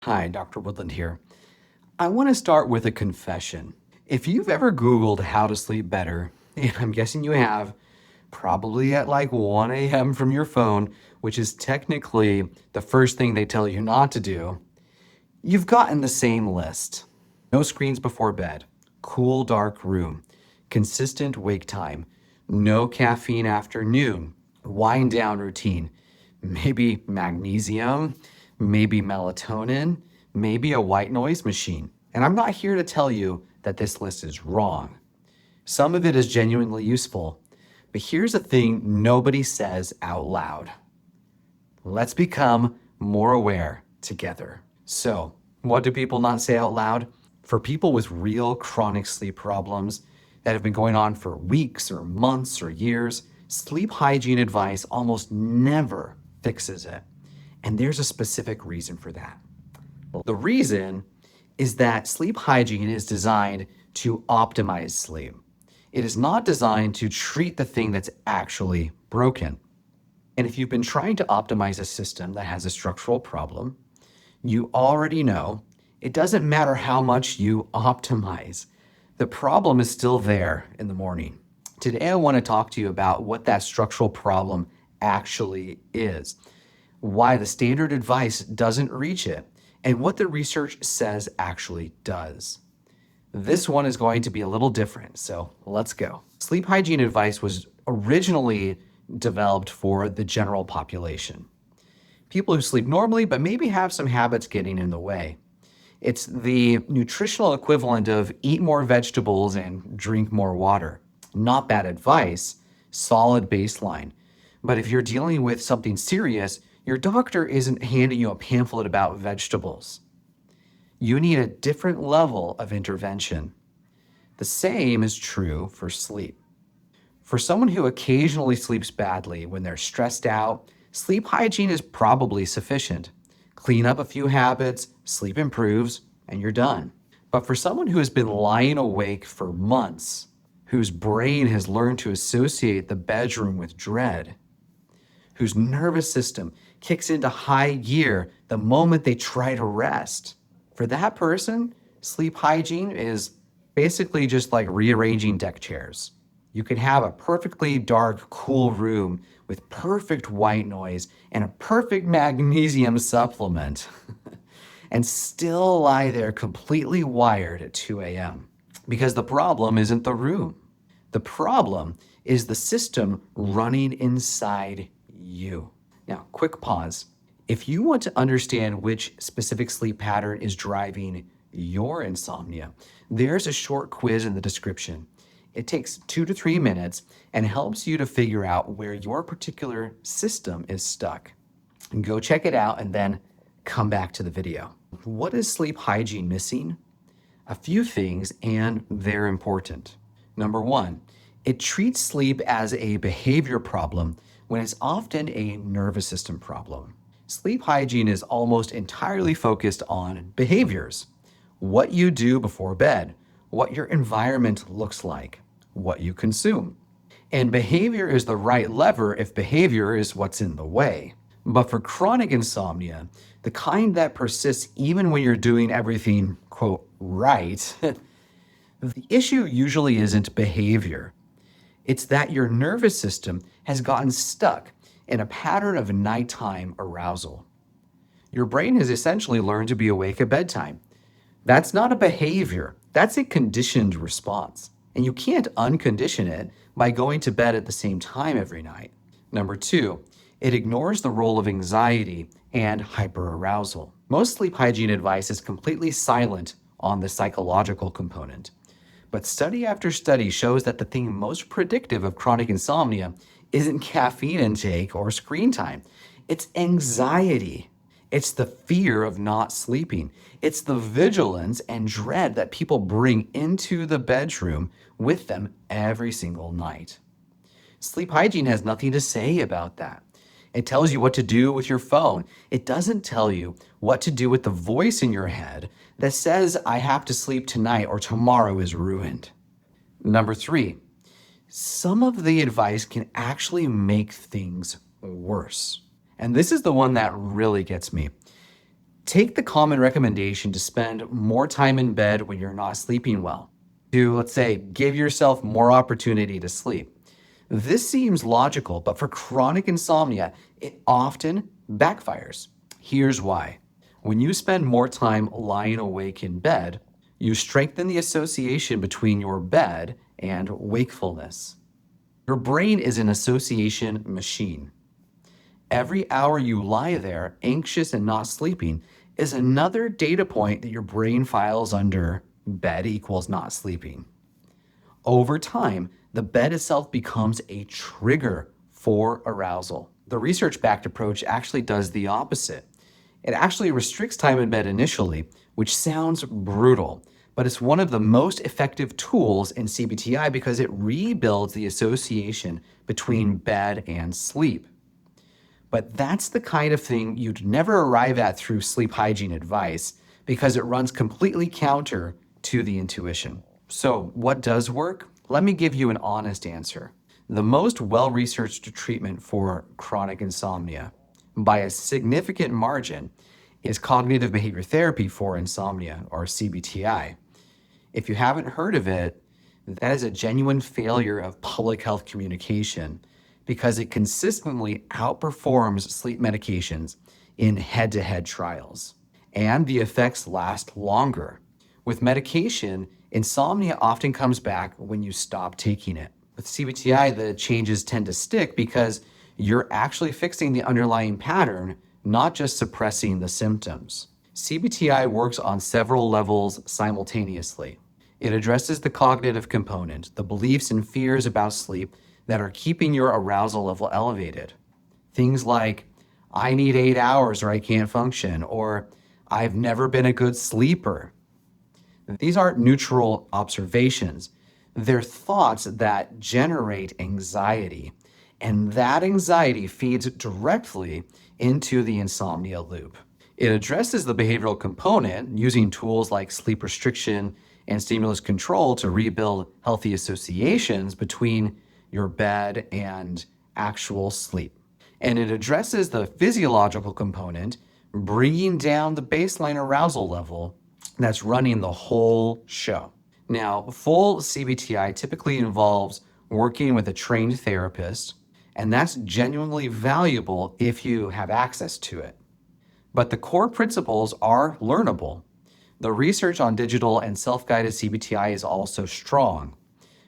Hi, Dr. Woodland here. I want to start with a confession. If you've ever Googled how to sleep better, and I'm guessing you have, probably at like 1 a.m. from your phone, which is technically the first thing they tell you not to do, you've gotten the same list. No screens before bed, cool, dark room, consistent wake time, no caffeine after noon, wind down routine, maybe magnesium, maybe melatonin, maybe a white noise machine. And I'm not here to tell you that this list is wrong. Some of it is genuinely useful, but here's a thing nobody says out loud. Let's become more aware together. So, what do people not say out loud? For people with real chronic sleep problems that have been going on for weeks or months or years, sleep hygiene advice almost never fixes it. And there's a specific reason for that. The reason is that sleep hygiene is designed to optimize sleep. It is not designed to treat the thing that's actually broken. And if you've been trying to optimize a system that has a structural problem, you already know it doesn't matter how much you optimize. The problem is still there in the morning. Today, I want to talk to you about what that structural problem actually is, why the standard advice doesn't reach it, and what the research says actually does. This one is going to be a little different, so let's go. Sleep hygiene advice was originally developed for the general population. People who sleep normally, but maybe have some habits getting in the way. It's the nutritional equivalent of eat more vegetables and drink more water. Not bad advice, solid baseline. But if you're dealing with something serious, your doctor isn't handing you a pamphlet about vegetables. You need a different level of intervention. The same is true for sleep. For someone who occasionally sleeps badly when they're stressed out, sleep hygiene is probably sufficient. Clean up a few habits, sleep improves, and you're done. But for someone who has been lying awake for months, whose brain has learned to associate the bedroom with dread, whose nervous system kicks into high gear the moment they try to rest, for that person, sleep hygiene is basically just like rearranging deck chairs. You could have a perfectly dark, cool room with perfect white noise and a perfect magnesium supplement and still lie there completely wired at 2 a.m. Because the problem isn't the room. The problem is the system running inside you. Now, quick pause. If you want to understand which specific sleep pattern is driving your insomnia, there's a short quiz in the description. It takes 2 to 3 minutes and helps you to figure out where your particular system is stuck. And go check it out and then come back to the video. What is sleep hygiene missing? A few things, and they're important. Number one, it treats sleep as a behavior problem when it's often a nervous system problem. Sleep hygiene is almost entirely focused on behaviors. What you do before bed, what your environment looks like, what you consume. And behavior is the right lever if behavior is what's in the way. But for chronic insomnia, the kind that persists even when you're doing everything, quote, right, the issue usually isn't behavior. It's that your nervous system has gotten stuck in a pattern of nighttime arousal. Your brain has essentially learned to be awake at bedtime. That's not a behavior, that's a conditioned response. And you can't uncondition it by going to bed at the same time every night. Number two, it ignores the role of anxiety and hyperarousal. Most sleep hygiene advice is completely silent on the psychological component. But study after study shows that the thing most predictive of chronic insomnia isn't caffeine intake or screen time. It's anxiety. It's the fear of not sleeping. It's the vigilance and dread that people bring into the bedroom with them every single night. Sleep hygiene has nothing to say about that. It tells you what to do with your phone. It doesn't tell you what to do with the voice in your head that says, I have to sleep tonight or tomorrow is ruined. Number three, some of the advice can actually make things worse. And this is the one that really gets me. Take the common recommendation to spend more time in bed when you're not sleeping well, to, let's say, give yourself more opportunity to sleep. This seems logical, but for chronic insomnia, it often backfires. Here's why. When you spend more time lying awake in bed, you strengthen the association between your bed and wakefulness. Your brain is an association machine. Every hour you lie there, anxious and not sleeping, is another data point that your brain files under bed equals not sleeping. Over time, the bed itself becomes a trigger for arousal. The research-backed approach actually does the opposite. It actually restricts time in bed initially, which sounds brutal, but it's one of the most effective tools in CBT-I because it rebuilds the association between bed and sleep. But that's the kind of thing you'd never arrive at through sleep hygiene advice because it runs completely counter to the intuition. So what does work? Let me give you an honest answer. The most well-researched treatment for chronic insomnia, by a significant margin, is cognitive behavior therapy for insomnia, or CBT-I. If you haven't heard of it, that is a genuine failure of public health communication because it consistently outperforms sleep medications in head-to-head trials. And the effects last longer. With medication, insomnia often comes back when you stop taking it. With CBT-I, the changes tend to stick because you're actually fixing the underlying pattern, not just suppressing the symptoms. CBT-I works on several levels simultaneously. It addresses the cognitive component, the beliefs and fears about sleep that are keeping your arousal level elevated. Things like, I need 8 hours or I can't function, or I've never been a good sleeper. These aren't neutral observations. They're thoughts that generate anxiety, and that anxiety feeds directly into the insomnia loop. It addresses the behavioral component using tools like sleep restriction and stimulus control to rebuild healthy associations between your bed and actual sleep. And it addresses the physiological component, bringing down the baseline arousal level that's running the whole show. Now, full CBT-I typically involves working with a trained therapist, and that's genuinely valuable if you have access to it. But the core principles are learnable. The research on digital and self-guided CBT-I is also strong.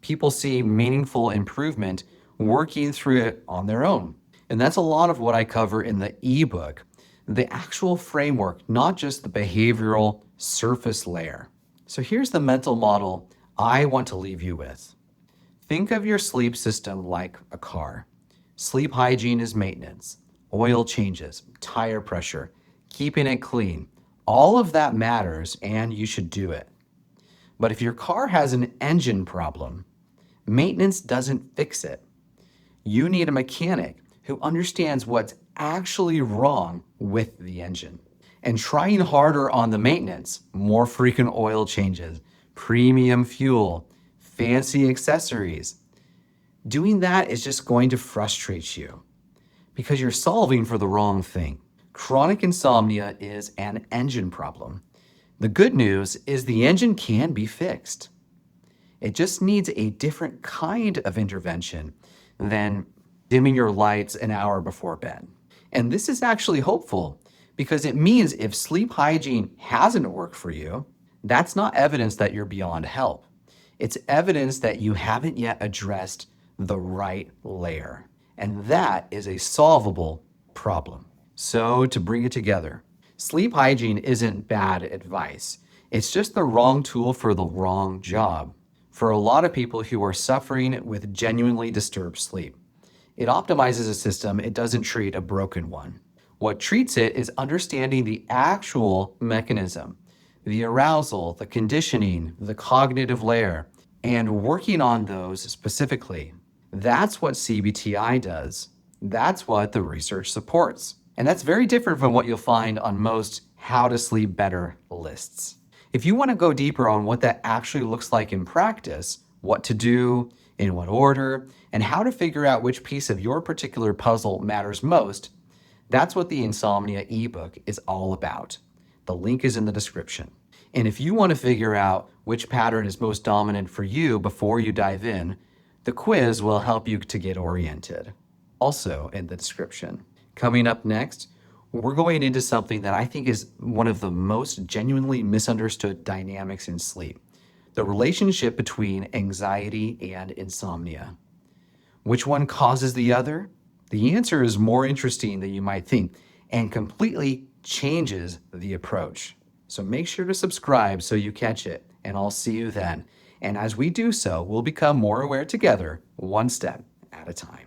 People see meaningful improvement working through it on their own. And that's a lot of what I cover in the eBook, the actual framework, not just the behavioral surface layer. So here's the mental model I want to leave you with. Think of your sleep system like a car. Sleep hygiene is maintenance, oil changes, tire pressure, keeping it clean. All of that matters and you should do it. But if your car has an engine problem, maintenance doesn't fix it. You need a mechanic who understands what's actually wrong with the engine. And trying harder on the maintenance, more frequent oil changes, premium fuel, fancy accessories, doing that is just going to frustrate you because you're solving for the wrong thing. Chronic insomnia is an engine problem. The good news is the engine can be fixed. It just needs a different kind of intervention than dimming your lights an hour before bed. And this is actually hopeful because it means if sleep hygiene hasn't worked for you, that's not evidence that you're beyond help. It's evidence that you haven't yet addressed the right layer. And that is a solvable problem. So to bring it together, sleep hygiene isn't bad advice. It's just the wrong tool for the wrong job. For a lot of people who are suffering with genuinely disturbed sleep, it optimizes a system, it doesn't treat a broken one. What treats it is understanding the actual mechanism, the arousal, the conditioning, the cognitive layer, and working on those specifically. That's what CBT-I does. That's what the research supports. And that's very different from what you'll find on most how to sleep better lists. If you want to go deeper on what that actually looks like in practice, what to do, in what order, and how to figure out which piece of your particular puzzle matters most, that's what the Insomnia ebook is all about. The link is in the description. And if you want to figure out which pattern is most dominant for you before you dive in, the quiz will help you to get oriented. Also in the description. Coming up next, we're going into something that I think is one of the most genuinely misunderstood dynamics in sleep: the relationship between anxiety and insomnia. Which one causes the other? The answer is more interesting than you might think and completely changes the approach. So make sure to subscribe so you catch it, and I'll see you then. And as we do so, we'll become more aware together, one step at a time.